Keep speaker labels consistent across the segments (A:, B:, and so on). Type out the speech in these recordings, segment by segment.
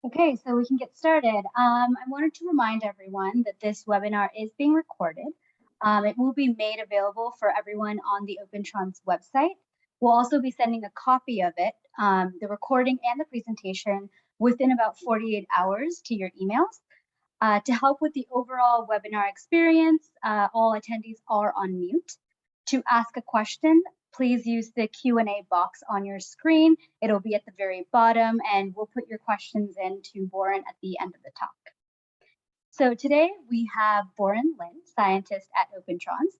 A: Okay, so we can get started. I wanted to remind everyone that this webinar is being recorded. It will be made available for everyone on the Opentrons website. We'll also be sending a copy of it, the recording and the presentation, within about 48 hours to your emails. To help with the overall webinar experience, all attendees are on mute. To ask a question, please use the Q&A box on your screen. It'll be at the very bottom, and we'll put your questions in to Boren at the end of the talk. So today we have Boren Lin, scientist at Opentrons.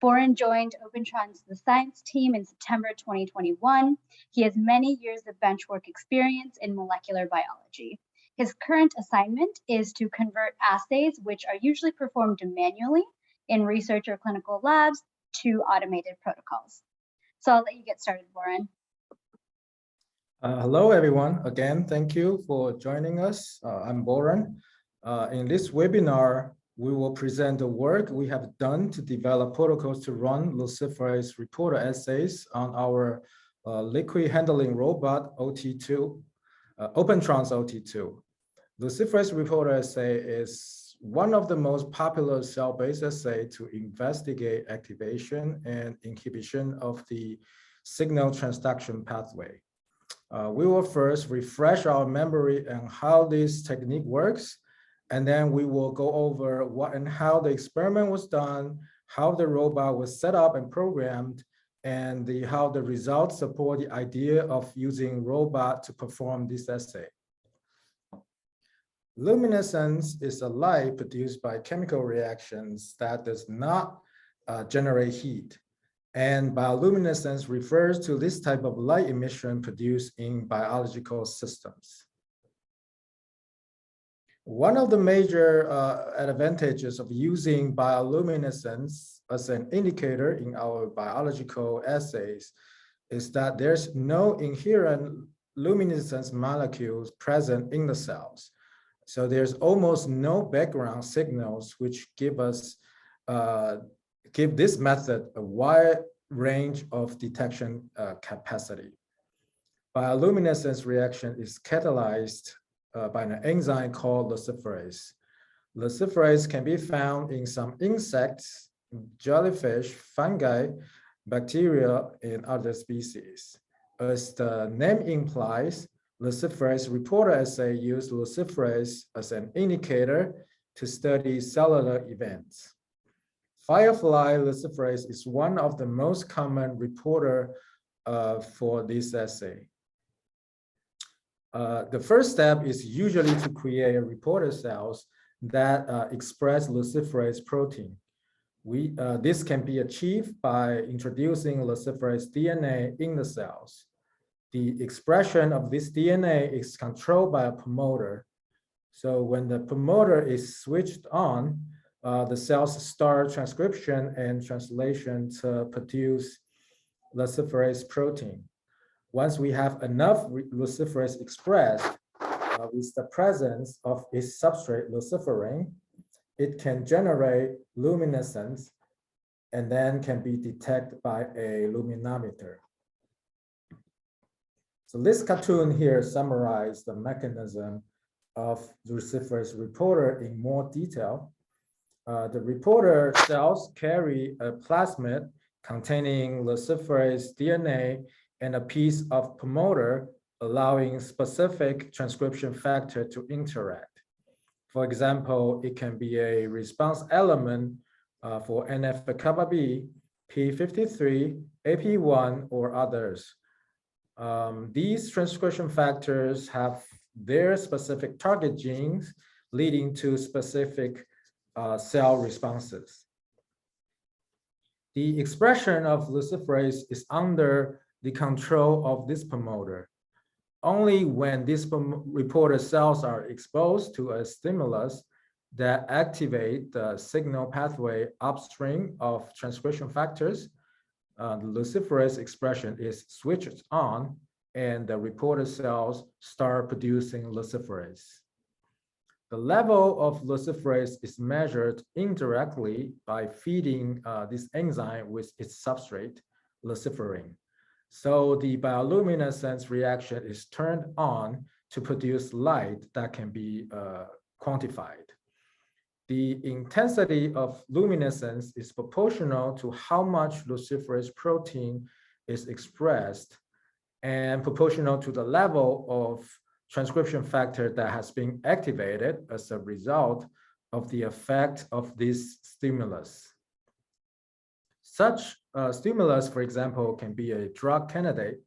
A: Boren joined Opentrons' the science team in September 2021. He has many years of benchwork experience in molecular biology. His current assignment is to convert assays, which are usually performed manually in research or clinical labs, to automated protocols. So I'll let you get started, Boren.
B: Hello, everyone. Again, thank you for joining us. I'm Boren. In this webinar, we will present the work we have done to develop protocols to run luciferase reporter assays on our liquid handling robot OT-2, Opentrons OT-2. Luciferase reporter assay is one of the most popular cell-based assays to investigate activation and inhibition of the signal transduction pathway. We will first refresh our memory on how this technique works, and then we will go over what and how the experiment was done, how the robot was set up and programmed, and how the results support the idea of using robot to perform this assay. Luminescence is a light produced by chemical reactions that does not generate heat. And bioluminescence refers to this type of light emission produced in biological systems. One of the major advantages of using bioluminescence as an indicator in our biological assays is that there's no inherent luminescence molecules present in the cells. So there's almost no background signals which give this method a wide range of detection capacity. Bioluminescence reaction is catalyzed by an enzyme called luciferase. Luciferase can be found in some insects, jellyfish, fungi, bacteria, and other species. As the name implies, luciferase reporter assay uses luciferase as an indicator to study cellular events. Firefly luciferase is one of the most common reporter for this assay. The first step is usually to create reporter cells that express luciferase protein. This can be achieved by introducing luciferase DNA in the cells. The expression of this DNA is controlled by a promoter. So when the promoter is switched on, the cells start transcription and translation to produce luciferase protein. Once we have enough luciferase expressed with the presence of its substrate luciferin, it can generate luminescence and then can be detected by a luminometer. So this cartoon here summarizes the mechanism of luciferase reporter in more detail. The reporter cells carry a plasmid containing luciferase DNA and a piece of promoter allowing specific transcription factor to interact. For example, it can be a response element for NF-kappa B, P53, AP1, or others. These transcription factors have their specific target genes leading to specific cell responses. The expression of luciferase is under the control of this promoter. Only when these reporter cells are exposed to a stimulus that activate the signal pathway upstream of transcription factors, the luciferase expression is switched on and the reporter cells start producing luciferase. The level of luciferase is measured indirectly by feeding this enzyme with its substrate, luciferin. So the bioluminescence reaction is turned on to produce light that can be quantified. The intensity of luminescence is proportional to how much luciferase protein is expressed and proportional to the level of transcription factor that has been activated as a result of the effect of this stimulus. Such stimulus, for example, can be a drug candidate.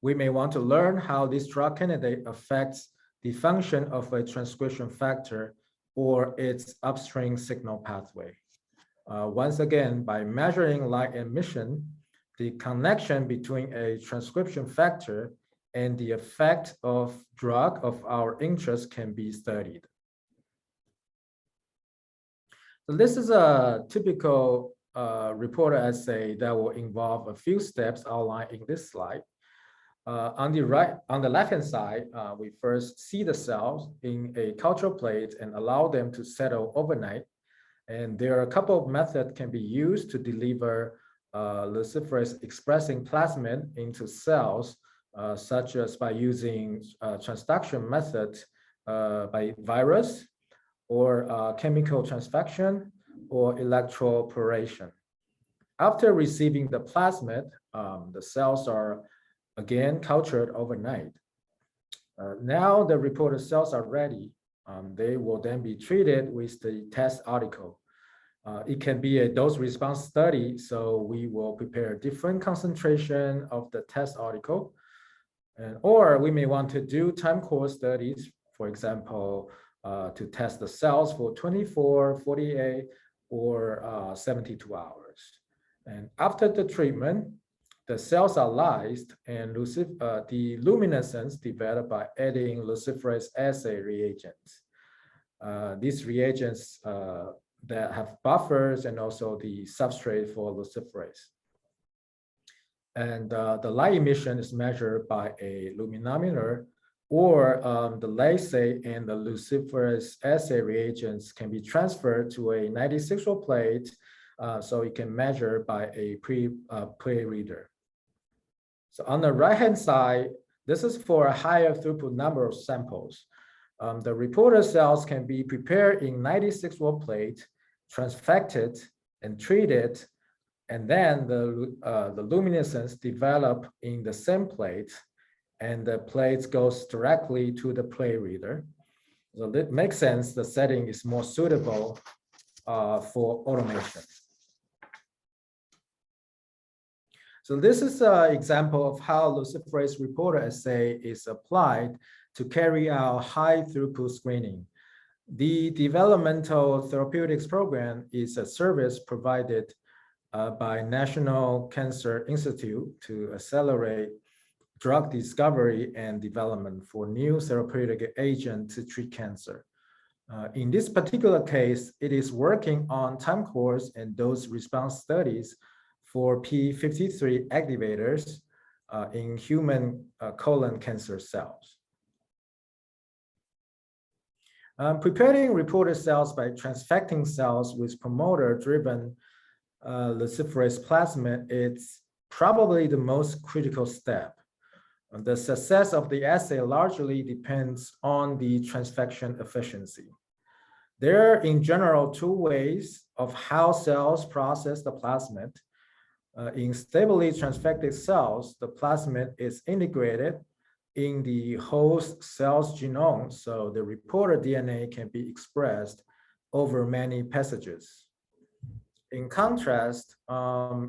B: We may want to learn how this drug candidate affects the function of a transcription factor or its upstream signal pathway. Once again, by measuring light emission, the connection between a transcription factor and the effect of drug of our interest can be studied. So this is a typical reporter assay that will involve a few steps outlined in this slide. On the left-hand side, we first see the cells in a culture plate and allow them to settle overnight. And there are a couple of methods can be used to deliver luciferase expressing plasmid into cells, such as by using transduction method by virus or chemical transfection or electroporation. After receiving the plasmid, the cells are again cultured overnight. Now the reported cells are ready. They will then be treated with the test article. It can be a dose response study, so we will prepare different concentration of the test article. Or we may want to do time course studies, for example, to test the cells for 24, 48, or 72 hours. And after the treatment, the cells are lysed and the luminescence developed by adding luciferase assay reagents. These reagents that have buffers and also the substrate for luciferase. And the light emission is measured by a luminometer, or the laser and the luciferase assay reagents can be transferred to a 96-well plate, so it can measure by a pre-reader. So on the right-hand side, this is for a higher throughput number of samples. The reporter cells can be prepared in 96-well plate, transfected and treated, and then the luminescence develop in the same plate, and the plate goes directly to the plate reader. So it makes sense the setting is more suitable for automation. So this is an example of how luciferase reporter assay is applied to carry out high throughput screening. The developmental therapeutics program is a service provided by National Cancer Institute to accelerate drug discovery and development for new therapeutic agents to treat cancer. In this particular case, it is working on time course and dose response studies for p53 activators in human colon cancer cells. Preparing reporter cells by transfecting cells with promoter-driven luciferase plasmid is probably the most critical step. The success of the assay largely depends on the transfection efficiency. There are, in general, two ways of how cells process the plasmid. In stably transfected cells, the plasmid is integrated in the host cell's genome, so the reporter DNA can be expressed over many passages. In contrast,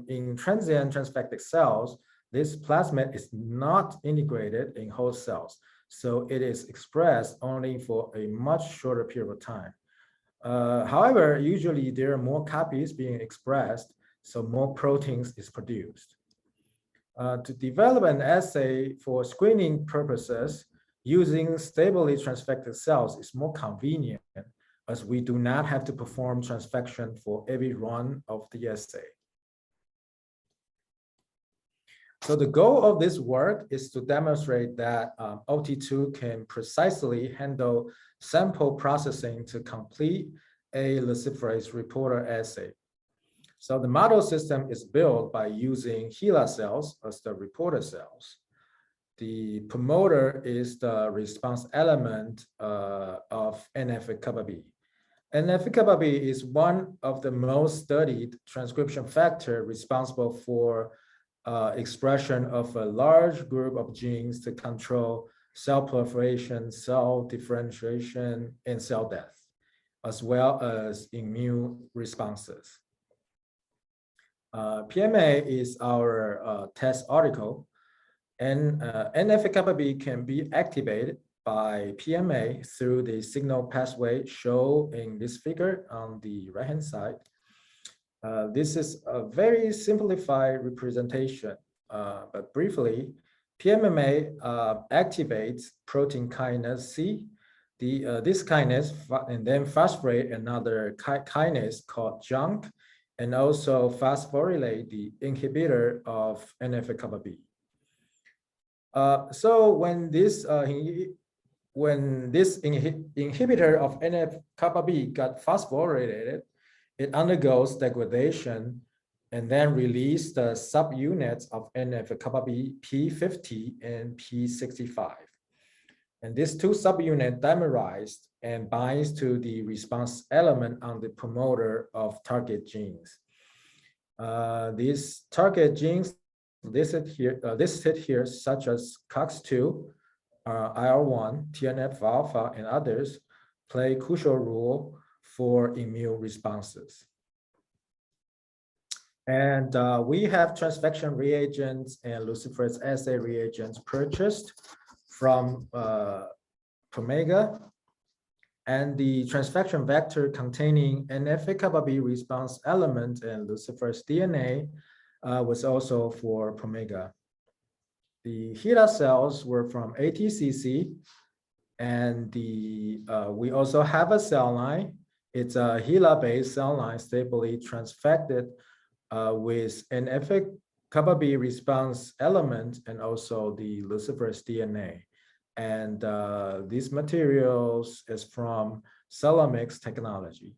B: in transient transfected cells, this plasmid is not integrated in host cells, so it is expressed only for a much shorter period of time. However, usually there are more copies being expressed, so more proteins is produced. To develop an assay for screening purposes, using stably transfected cells is more convenient, as we do not have to perform transfection for every run of the assay. So the goal of this work is to demonstrate that OT-2 can precisely handle sample processing to complete a luciferase reporter assay. So the model system is built by using HeLa cells as the reporter cells. The promoter is the response element of NF-kappa B. NF-kappa B is one of the most studied transcription factor responsible for expression of a large group of genes to control cell proliferation, cell differentiation, and cell death, as well as immune responses. PMA is our test article, and NF-kappa B can be activated by PMA through the signal pathway shown in this figure on the right-hand side. This is a very simplified representation, but briefly, PMMA activates protein kinase C. This kinase and then phosphorate another kinase called JUNK, and also phosphorylate the inhibitor of NF-kappa B. So when this inhibitor of NF-kappa B got phosphorylated, it undergoes degradation and then release the subunits of NF-kappa B, P50 and P65. And these two subunits dimerize and binds to the response element on the promoter of target genes. These target genes listed here, such as COX-2, IL-1, TNF-alpha, and others, play a crucial role for immune responses. And we have transfection reagents and luciferase assay reagents purchased from Promega, and the transfection vector containing NF-kappa B response element and luciferase DNA was also for Promega. The HeLa cells were from ATCC, and we also have a cell line. It's a HeLa-based cell line stably transfected with NF-kappa B response element and also the luciferase DNA. And these materials is from Celamix technology.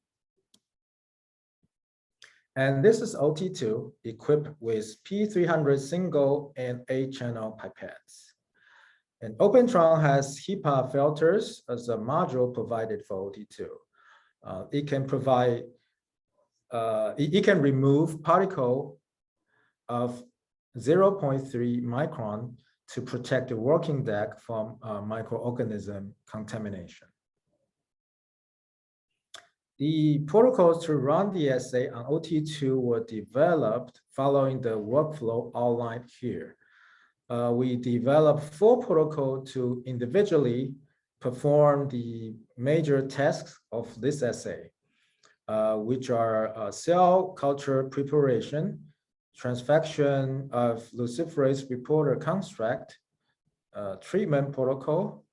B: And this is OT-2 equipped with P300 single and 8-channel pipettes. And Opentrons has HEPA filters as a module provided for OT-2. It can provide, it can remove particle of 0.3 micron to protect the working deck from microorganism contamination. The protocols to run the assay on OT-2 were developed following the workflow outlined here. We developed 4 protocols to individually perform the major tasks of this assay, which are cell culture preparation, transfection of luciferase reporter construct, treatment protocol,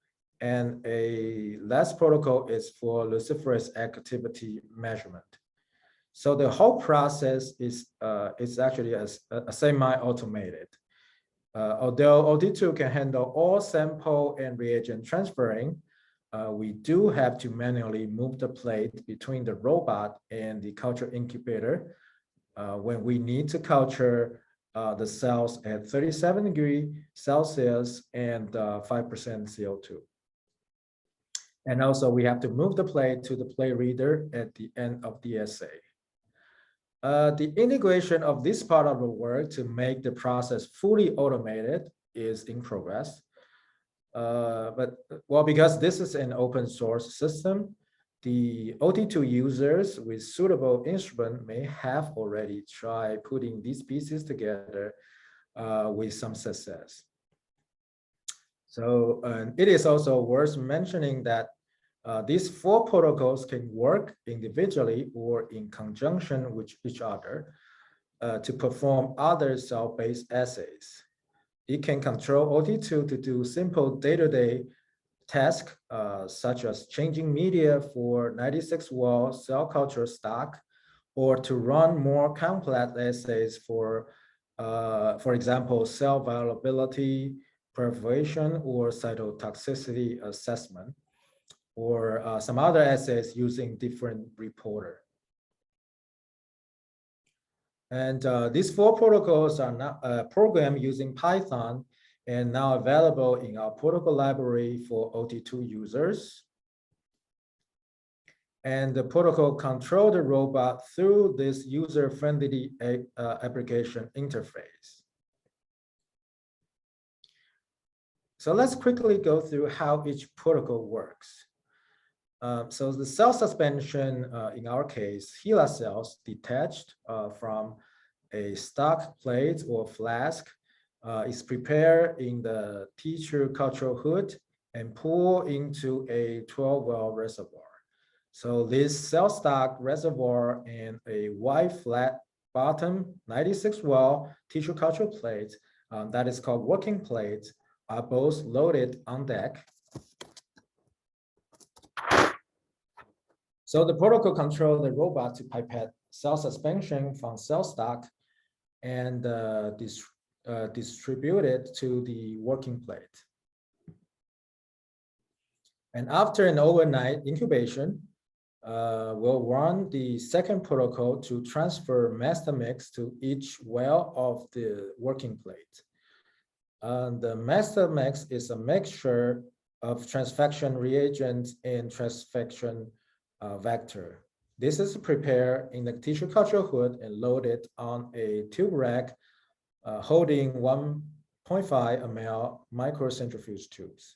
B: and a last protocol is for luciferase activity measurement. So the whole process is actually a semi-automated. Although OT-2 can handle all sample and reagent transferring, we do have to manually move the plate between the robot and the culture incubator when we need to culture the cells at 37 degrees Celsius and 5% CO2. And also we have to move the plate to the plate reader at the end of the assay. The integration of this part of the work to make the process fully automated is in progress. Because this is an open source system, the OT-2 users with suitable instrument may have already tried putting these pieces together with some success. So it is also worth mentioning that these 4 protocols can work individually or in conjunction with each other to perform other cell-based assays. It can control OT-2 to do simple day-to-day tasks such as changing media for 96-well cell culture stock, or to run more complex assays for example, cell viability, proliferation, or cytotoxicity assessment, or some other assays using different reporter. And these 4 protocols are now programmed using Python and now available in our protocol library for OT-2 users. And the protocol control the robot through this user-friendly application interface. So let's quickly go through how each protocol works. So the cell suspension, in our case, HeLa cells detached from a stock plate or flask is prepared in the tissue culture hood and poured into a 12-well reservoir. So this cell stock reservoir and a wide flat bottom 96-well tissue culture plate that is called working plate are both loaded on deck. So the protocol controls the robot to pipette cell suspension from cell stock and distribute it to the working plate. And after an overnight incubation, we'll run the second protocol to transfer master mix to each well of the working plate. The master mix is a mixture of transfection reagents and transfection vector. This is prepared in the tissue culture hood and loaded on a tube rack holding 1.5 ml microcentrifuge tubes.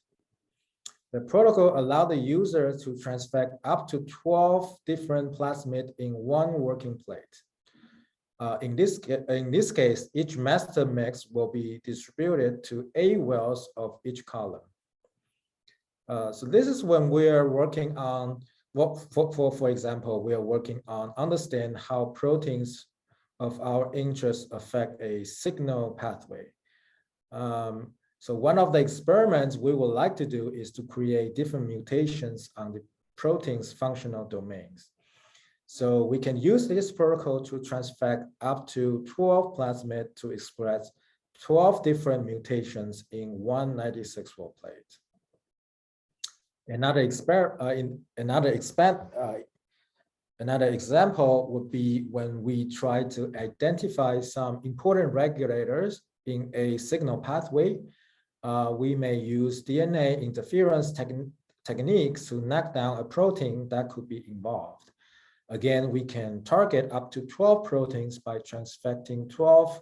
B: The protocol allows the user to transfect up to 12 different plasmid in one working plate. In this case, each master mix will be distributed to 8 wells of each column. So this is when we are working on, for example, we are working on understand how proteins of our interest affect a signal pathway. So one of the experiments we would like to do is to create different mutations on the protein's functional domains. So we can use this protocol to transfect up to 12 plasmid to express 12 different mutations in one 96-well plate. Another example would be when we try to identify some important regulators in a signal pathway. We may use DNA interference techniques to knock down a protein that could be involved. Again, we can target up to 12 proteins by transfecting 12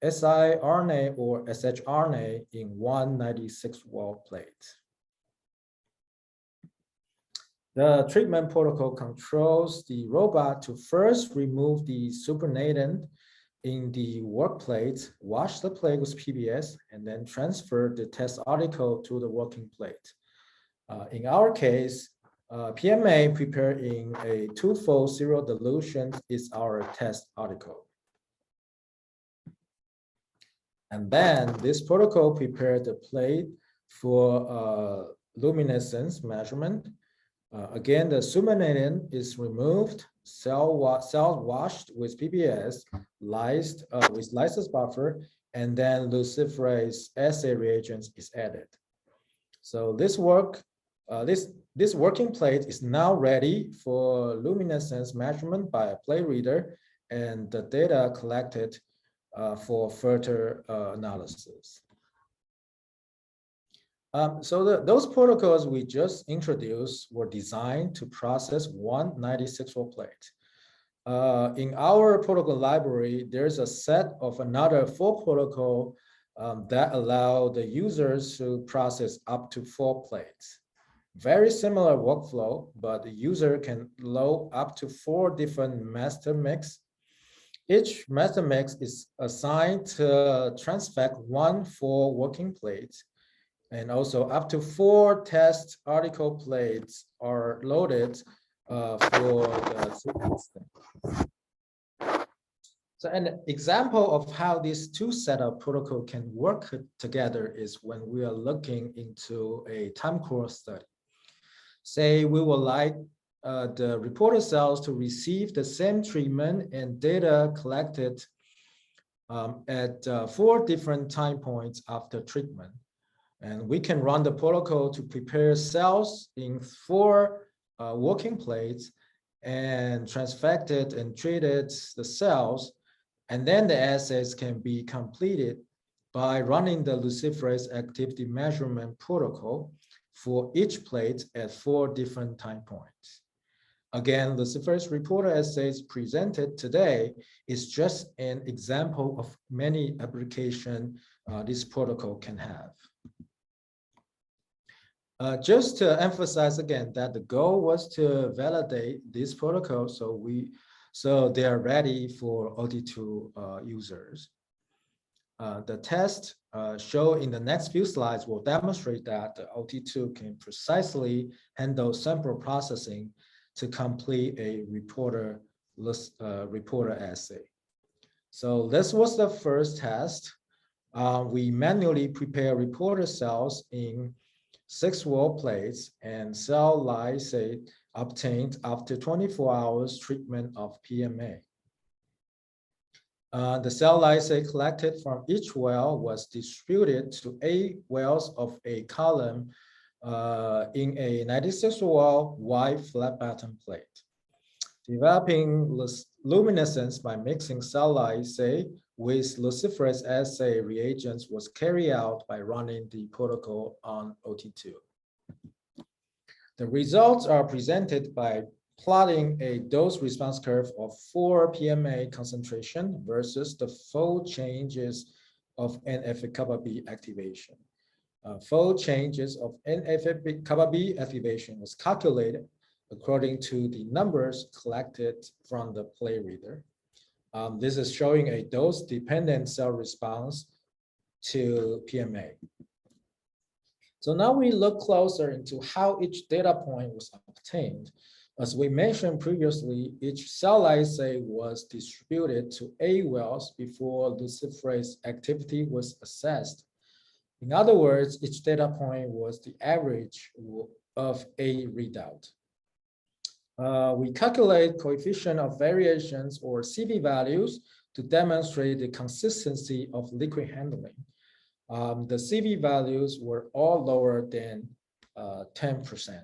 B: siRNA or shRNA in one 96-well plate. The treatment protocol controls the robot to first remove the supernatant in the work plate, wash the plate with PBS, and then transfer the test article to the working plate. In our case, PMA prepared in a twofold serial dilution is our test article. And then this protocol prepared the plate for luminescence measurement. Again, the supernatant is removed, cell washed with PBS, lysed with lysis buffer, and then luciferase assay reagents is added. So this working plate is now ready for luminescence measurement by a plate reader and the data collected for further analysis. Those protocols we just introduced were designed to process one 96-well plate. In our protocol library, there's a set of another 4 protocols that allow the users to process up to 4 plates. Very similar workflow, but the user can load up to 4 different master mix. Each master mix is assigned to transfect 1 4 working plates, and also up to 4 test article plates are loaded for the sequencing. So an example of how these 2 setup protocol can work together is when we are looking into a time course study. Say we would like the reporter cells to receive the same treatment and data collected at 4 different time points after treatment. And we can run the protocol to prepare cells in 4 working plates and transfected and treated the cells. And then the assays can be completed by running the luciferase activity measurement protocol for each plate at 4 different time points. Again, luciferase reporter assays presented today is just an example of many applications this protocol can have. Just to emphasize again that the goal was to validate this protocol so they are ready for OT-2 users. The test shown in the next few slides will demonstrate that the OT-2 can precisely handle sample processing to complete a reporter assay. So this was the first test. We manually prepare reporter cells in 6-wall plates and cell lysate obtained after 24 hours treatment of PMA. The cell lysate collected from each well was distributed to 8 wells of a column in a 96-wall wide flat bottom plate. Developing luminescence by mixing cell lysate with luciferase assay reagents was carried out by running the protocol on OT-2. The results are presented by plotting a dose response curve of 4 PMA concentration versus the fold changes of NF-kappa B activation. Fold changes of NF-kappa B activation was calculated according to the numbers collected from the plate reader. This is showing a dose-dependent cell response to PMA. So now we look closer into how each data point was obtained. As we mentioned previously, each cell lysate was distributed to 8 wells before luciferase activity was assessed. In other words, each data point was the average of a readout. We calculate coefficient of variations or CV values to demonstrate the consistency of liquid handling. The CV values were all lower than 10%.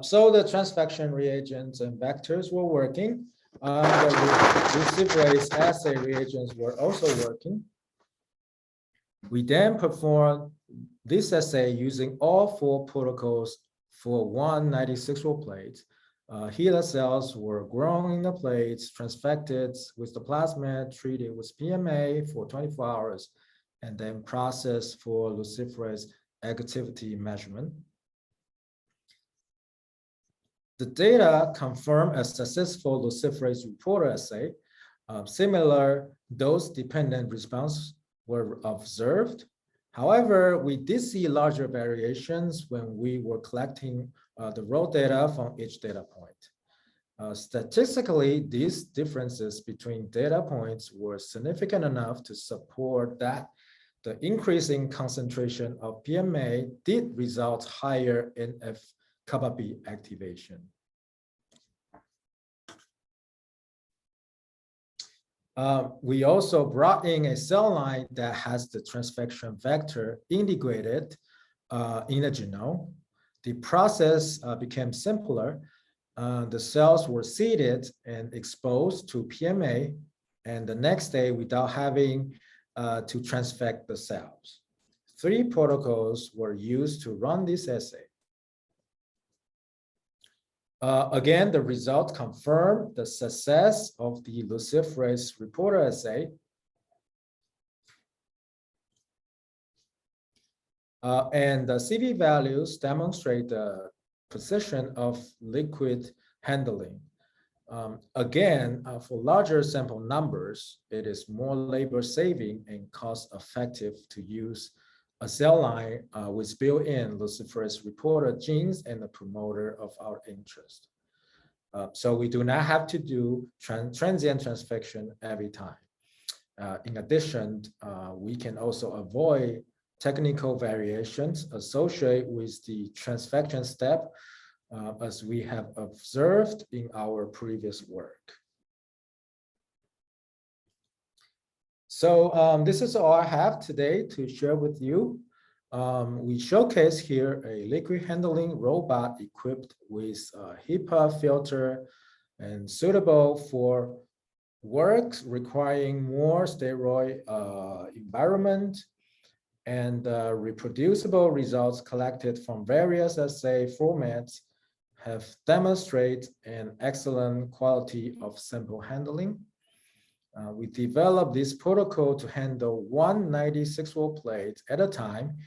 B: So the transfection reagents and vectors were working. The luciferase assay reagents were also working. We then performed this assay using all 4 protocols for 1 96-wall plate. HeLa cells were grown in the plates, transfected with the plasmid, treated with PMA for 24 hours, and then processed for luciferase activity measurement. The data confirm a successful luciferase reporter assay. Similar dose-dependent response were observed. However, we did see larger variations when we were collecting the raw data from each data point. Statistically, these differences between data points were significant enough to support that the increasing concentration of PMA did result higher NF-kappa B activation. We also brought in a cell line that has the transfection vector integrated in the genome. The process became simpler. The cells were seeded and exposed to PMA, and the next day without having to transfect the cells. 3 protocols were used to run this assay. Again, the results confirm the success of the luciferase reporter assay. And the CV values demonstrate the precision of liquid handling. Again, for larger sample numbers, it is more labor saving and cost effective to use a cell line with built-in luciferase reporter genes and the promoter of our interest. So we do not have to do transient transfection every time. In addition, we can also avoid technical variations associated with the transfection step, as we have observed in our previous work. So this is all I have today to share with you. We showcase here a liquid handling robot equipped with a HEPA filter and suitable for work requiring more steroid environment and reproducible results collected from various assay formats have demonstrated an excellent quality of sample handling. We developed this protocol to handle 196-well plate at a time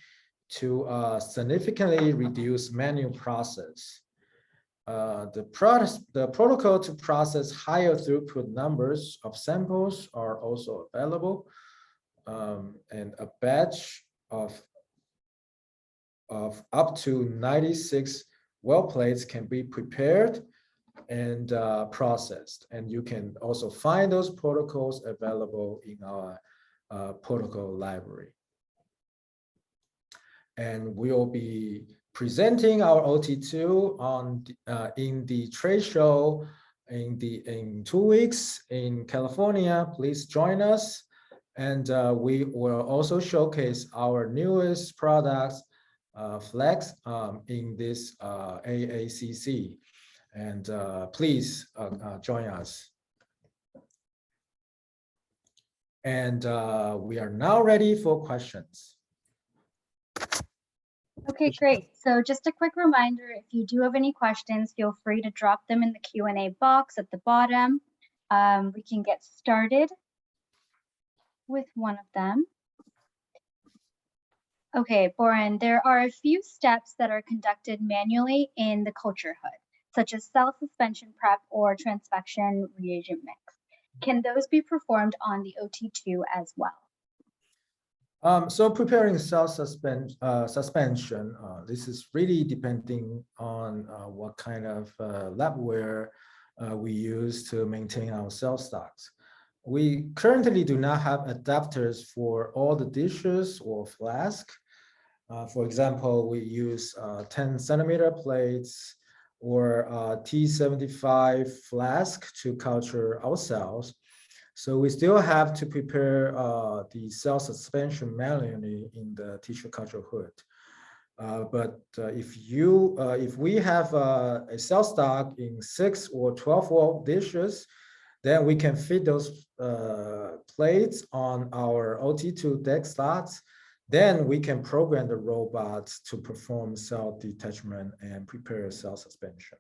B: to significantly reduce manual process. The protocol to process higher throughput numbers of samples are also available, and a batch of up to 96 well plates can be prepared and processed. And you can also find those protocols available in our protocol library. And we'll be presenting our OT-2 on in the trade show in 2 weeks in California. Please join us. And we will also showcase our newest products, Flex, in this AACC. And please join us. And we are now ready for questions.
A: Okay, great. So just a quick reminder, if you do have any questions, feel free to drop them in the Q&A box at the bottom. We can get started with one of them. Okay, Boren, there are a few steps that are conducted manually in the culture hood, such as cell suspension prep or transfection reagent mix. Can those be performed on the OT-2 as well?
B: So preparing cell suspension, this is really depending on what kind of labware we use to maintain our cell stocks. We currently do not have adapters for all the dishes or flask. For example, we use 10-centimeter plates or T75 flask to culture our cells. So we still have to prepare the cell suspension manually in the tissue culture hood. But if we have a cell stock in 6 or 12-well dishes, then we can fit those plates on our OT-2 deck slots. Then we can program the robots to perform cell detachment and prepare cell suspension.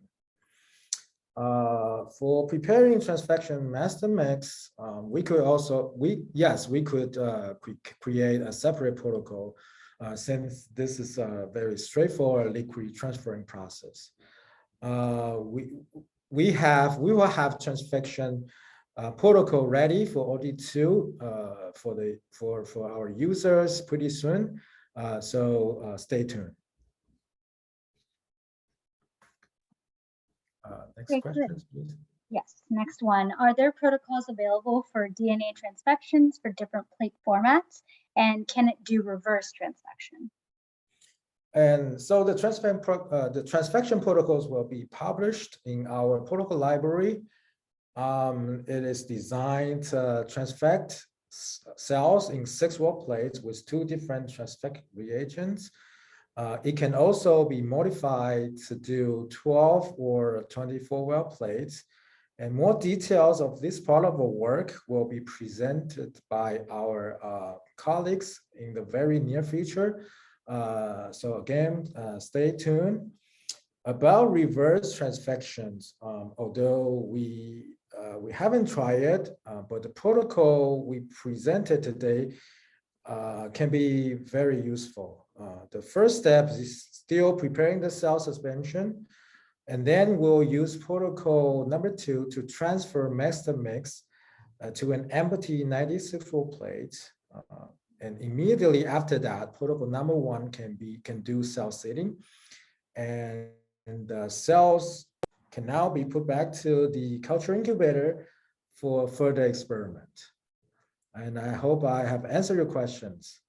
B: For preparing transfection master mix, we could create a separate protocol since this is a very straightforward liquid transferring process. We will have transfection protocol ready for OT-2 for our users pretty soon. So stay tuned. Next question, please.
A: Yes, next one. Are there protocols available for DNA transfections for different plate formats? And can it do reverse transfection?
B: And so the transfection protocols will be published in our protocol library. It is designed to transfect cells in 6-well plates with 2 different transfect reagents. It can also be modified to do 12 or 24-well plates. And more details of this part of the work will be presented by our colleagues in the very near future. So again, stay tuned. About reverse transfections, although we haven't tried it, but the protocol we presented today can be very useful. The first step is still preparing the cell suspension, and then we'll use protocol number 2 to transfer master mix to an empty 96-well plate. And immediately after that, protocol number 1 can do cell seeding, and the cells can now be put back to the culture incubator for further experiment. And I hope I have answered your questions.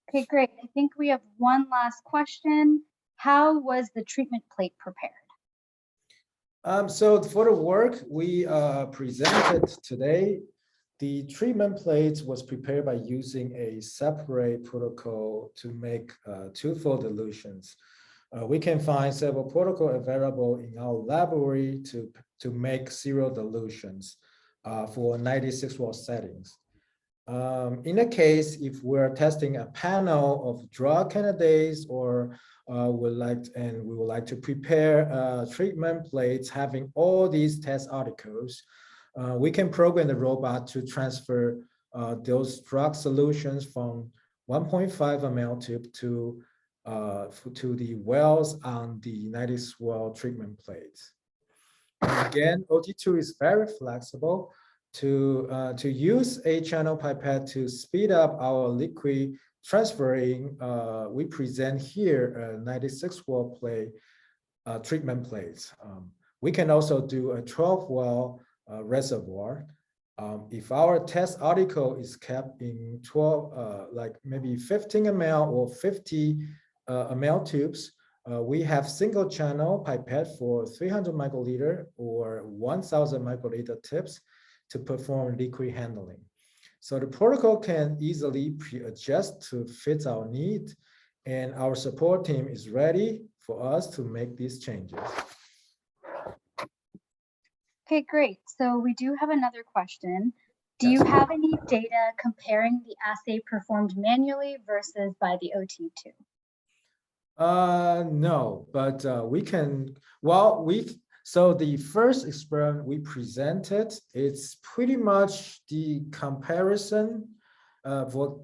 A: Okay, great. I think we have one last question. How was the treatment plate prepared?
B: So for the work we presented today, the treatment plate was prepared by using a separate protocol to make 2-fold dilutions. We can find several protocols available in our library to make serial dilutions for 96-well settings. In a case, if we're testing a panel of drug candidates or we would like to prepare treatment plates having all these test articles, we can program the robot to transfer those drug solutions from 1.5 ml tube to the wells on the 96-well treatment plates. And again, OT-2 is very flexible. To use a channel pipette to speed up our liquid transferring, we present here a 96-well plate treatment plates. We can also do a 12-well reservoir. If our test article is kept in 12, like maybe 15 ml or 50 ml tubes, we have single channel pipette for 300 microliter or 1000 microliter tips to perform liquid handling. So the protocol can easily pre-adjust to fit our need, and our support team is ready for us to make these changes.
A: Okay, great. So we do have another question. Do you have any data comparing the assay performed manually versus by the OT-2?
B: No, but we can, so the first experiment we presented, it's pretty much the comparison for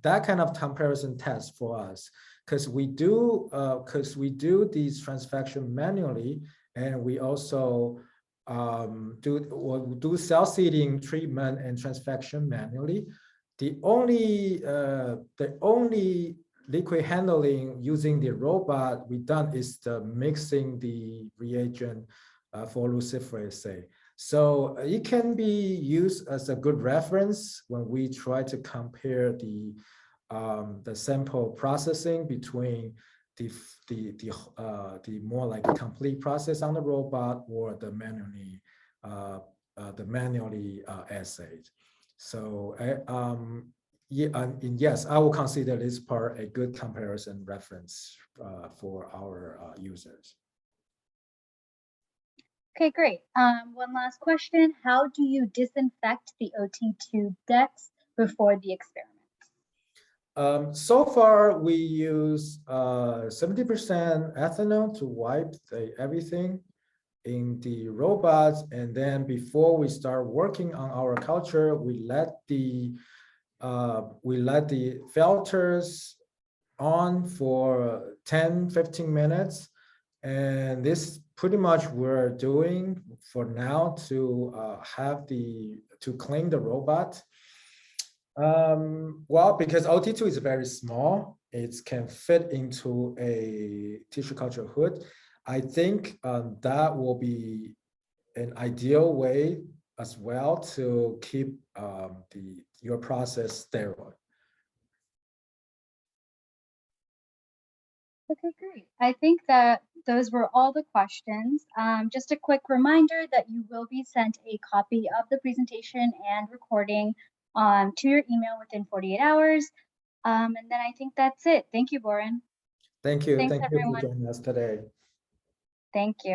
B: that kind of comparison test for us, because we do these transfection manually, and we also do cell seeding treatment and transfection manually. The only liquid handling using the robot we done is the mixing the reagent for luciferase assay. So it can be used as a good reference when we try to compare the sample processing between the more like complete process on the robot or the manually assayed. So yeah, and yes, I will consider this part a good comparison reference for our users.
A: Okay, great. One last question. How do you disinfect the OT-2 decks before the experiment?
B: So far, we use 70% ethanol to wipe everything in the robots. And then before we start working on our culture, we let the filters on for 10-15 minutes, and this pretty much we're doing for now to clean the robot. Well, because OT-2 is very small, it can fit into a tissue culture hood. I think that will be an ideal way as well to keep your process sterile.
A: Okay, great. I think that those were all the questions. Just a quick reminder that you will be sent a copy of the presentation and recording to your email within 48 hours. And then I think that's it. Thank you, Boren.
B: Thank you.
A: Thanks,
B: Thank you
A: everyone.
B: for joining us today.
A: Thank you.